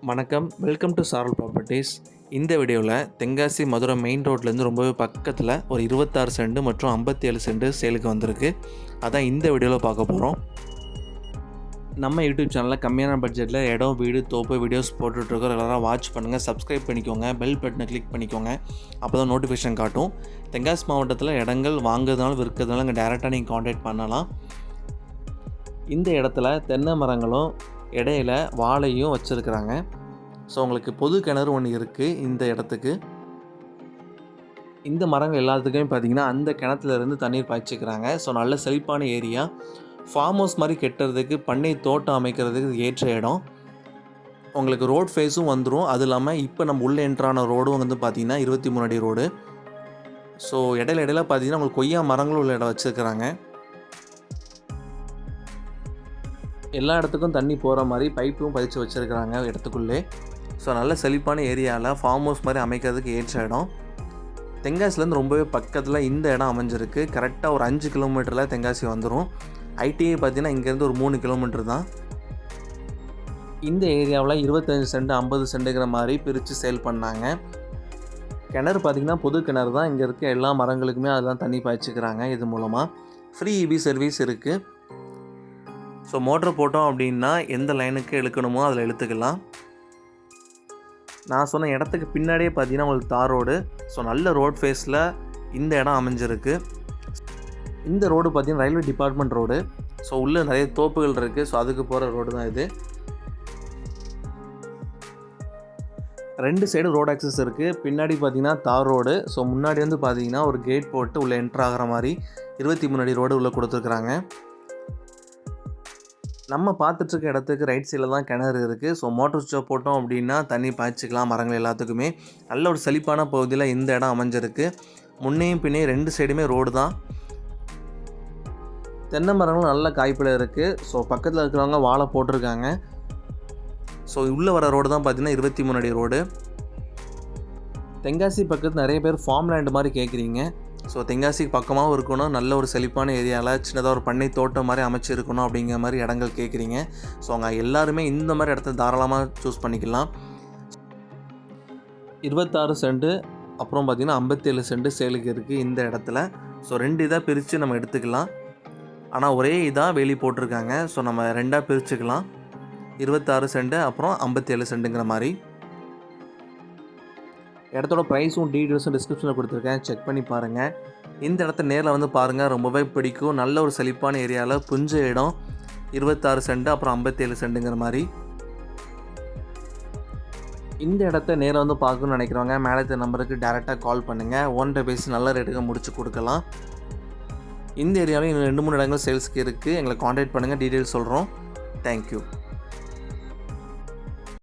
வணக்கம். Welcome to சாரல் properties. இந்த வீடியோவில் தென்காசி மதுரை மெயின் ரோட்லேருந்து ரொம்பவே பக்கத்தில் ஒரு 26 சென்ட் மற்றும் 57 சென்ட் சேலுக்கு வந்திருக்கு. அதான் இந்த வீடியோவில் பார்க்க போகிறோம். நம்ம யூடியூப் சேனலில் கம்மியான பட்ஜெட்டில் இடம், வீடு, தோப்பு வீடியோஸ் போட்டுட்ருக்கோம். எல்லாரும் வாட்ச் பண்ணுங்கள், சப்ஸ்கிரைப் பண்ணிக்கோங்க, பெல் பட்டனை கிளிக் பண்ணிக்கோங்க. அப்போ தான் நோட்டிஃபிகேஷன் காட்டும். தென்காசி மாவட்டத்தில் இடங்கள் வாங்குறதுனால விற்கிறதுனால இங்கே டேரெக்டாக நீங்கள் காண்டாக்ட் பண்ணலாம். இந்த இடத்துல தென்னை மரங்களும் இடையில வாழையும் வச்சுருக்குறாங்க. ஸோ உங்களுக்கு பொது கிணறு ஒன்று இருக்குது இந்த இடத்துக்கு. இந்த மரங்கள் எல்லாத்துக்குமே பார்த்திங்கன்னா அந்த கிணத்துலேருந்து தண்ணீர் பாய்ச்சிக்கிறாங்க. ஸோ நல்ல செழிப்பான ஏரியா. ஃபார்ம் ஹவுஸ் மாதிரி கட்டுறதுக்கு, பண்ணை தோட்டம் அமைக்கிறதுக்கு ஏற்ற இடம். உங்களுக்கு ரோட் ஃபேஸும் வந்துடும். அது இல்லாமல் இப்போ நம்ம உள்ளே என்ட்ரான ரோடும் வந்து பார்த்திங்கன்னா 23 அடி ரோடு. ஸோ இடையில பார்த்திங்கன்னா உங்களுக்கு கொய்யா மரங்களும் உள்ள இடம் வச்சுருக்கிறாங்க. எல்லா இடத்துக்கும் தண்ணி போகிற மாதிரி பைப்பும் பதிச்சு வச்சுருக்கிறாங்க இடத்துக்குள்ளே. ஸோ நல்ல செழிப்பான ஏரியாவில் ஃபார்ம் ஹவுஸ் மாதிரி அமைக்கிறதுக்கு ஏற்ற இடம். தென்காசிலேருந்து ரொம்பவே பக்கத்தில் இந்த இடம் அமைஞ்சிருக்கு. கரெக்டாக ஒரு 5 கிலோமீட்டரில் தென்காசி வந்துடும். ஐடிஐ பார்த்திங்கன்னா இங்கேருந்து ஒரு 3 கிலோமீட்டர் தான். இந்த ஏரியாவில் 25 சென்ட் 50 சென்ட்டுங்கிற மாதிரி பிரித்து சேல் பண்ணாங்க. கிணறு பார்த்திங்கன்னா பொது கிணறு தான். இங்கே இருக்க எல்லா மரங்களுக்குமே அதெல்லாம் தண்ணி பாய்ச்சிக்கிறாங்க. இது மூலமாக ஃப்ரீ இபி சர்வீஸ் இருக்குது. ஸோ மோட்ரு போட்டோம் அப்படின்னா எந்த லைனுக்கு இழுக்கணுமோ அதில் இழுத்துக்கலாம். நான் சொன்ன இடத்துக்கு பின்னாடியே பார்த்தீங்கன்னா உங்களுக்கு தார் ரோடு. ஸோ நல்ல ரோட் ஃபேஸில் இந்த இடம் அமைஞ்சிருக்கு. இந்த ரோடு பார்த்திங்கன்னா ரயில்வே டிபார்ட்மெண்ட் ரோடு. ஸோ உள்ளே நிறைய தோப்புகள் இருக்குது. ஸோ அதுக்கு போகிற ரோடு தான் இது. 2 சைடு ரோடு ஆக்சஸ் இருக்குது. பின்னாடி பார்த்திங்கன்னா தார் ரோடு. ஸோ முன்னாடி வந்து பார்த்திங்கன்னா ஒரு கேட் போட்டு உள்ளே என்ட்ரு ஆகிற மாதிரி 23 அடி ரோடு உள்ளே கொடுத்துருக்குறாங்க. நம்ம பார்த்துட்ருக்க இடத்துக்கு ரைட் சைடில் தான் கிணறு இருக்குது. ஸோ மோட்டர் சுவிட்சை போட்டோம் அப்படின்னா தண்ணி பாய்ச்சிக்கலாம் மரங்கள் எல்லாத்துக்குமே. நல்ல ஒரு செழிப்பான பகுதியில் இந்த இடம் அமைஞ்சிருக்கு. முன்னையும் பின்னையும் 2 சைடுமே ரோடு தான். தென்னை மரங்களும் நல்ல காய்ப்பில் இருக்குது. ஸோ பக்கத்தில் இருக்கிறவங்க வாழை போட்டிருக்காங்க. ஸோ உள்ளே வர ரோடு தான் பார்த்திங்கன்னா 23 அடி ரோடு. தென்காசி பக்கத்தில் நிறைய பேர் ஃபார்ம் லேண்டு மாதிரி கேட்குறீங்க. ஸோ தென்காசிக்கு பக்கமாகவும் இருக்கணும், நல்ல ஒரு செழிப்பான ஏரியாவில் சின்னதாக ஒரு பண்ணை தோட்டம் மாதிரி அமைச்சிருக்கணும் அப்படிங்கிற மாதிரி இடங்கள் கேட்குறீங்க. ஸோ அங்கே எல்லாருமே இந்த மாதிரி இடத்த தாராளமாக சூஸ் பண்ணிக்கலாம். 26 சென்ட்டு அப்புறம் பார்த்திங்கன்னா 57 சென்ட்டு சேலுக்கு இருக்குது இந்த இடத்துல. ஸோ 2 இதாக பிரித்து நம்ம எடுத்துக்கலாம். ஆனால் ஒரே இதாக வேலி போட்டிருக்காங்க. ஸோ நம்ம 2ஆக பிரிச்சுக்கலாம். 26 சென்ட்டு அப்புறம் 57 சென்ட்டுங்கிற மாதிரி. இடத்தோட ப்ரைஸும் டீட்டெயில்ஸும் டிஸ்கிரிப்ஷனில் கொடுத்துருக்கேன், செக் பண்ணி பாருங்கள். இந்த இடத்த நேரில் வந்து பாருங்கள், ரொம்பவே பிடிக்கும். நல்ல ஒரு செழிப்பான ஏரியாவில் புஞ்ச இடம். 26 சென்ட் அப்புறம் 57 சென்ட்டுங்கிற மாதிரி. இந்த இடத்த நேரில் வந்து பார்க்கணும்னு நினைக்கிறவங்க மேலே நம்பருக்கு டேரெக்டாக கால் பண்ணுங்கள். ஓன்கிட்ட பேசி நல்ல ரேட்டுக்கு முடிச்சு கொடுக்கலாம். இந்த ஏரியாவில் இன்னும் 2-3 இடங்கள் சேல்ஸுக்கு இருக்குது. எங்களை காண்டாக்ட் பண்ணுங்கள், டீட்டெயில்ஸ் சொல்கிறோம். தேங்க்யூ.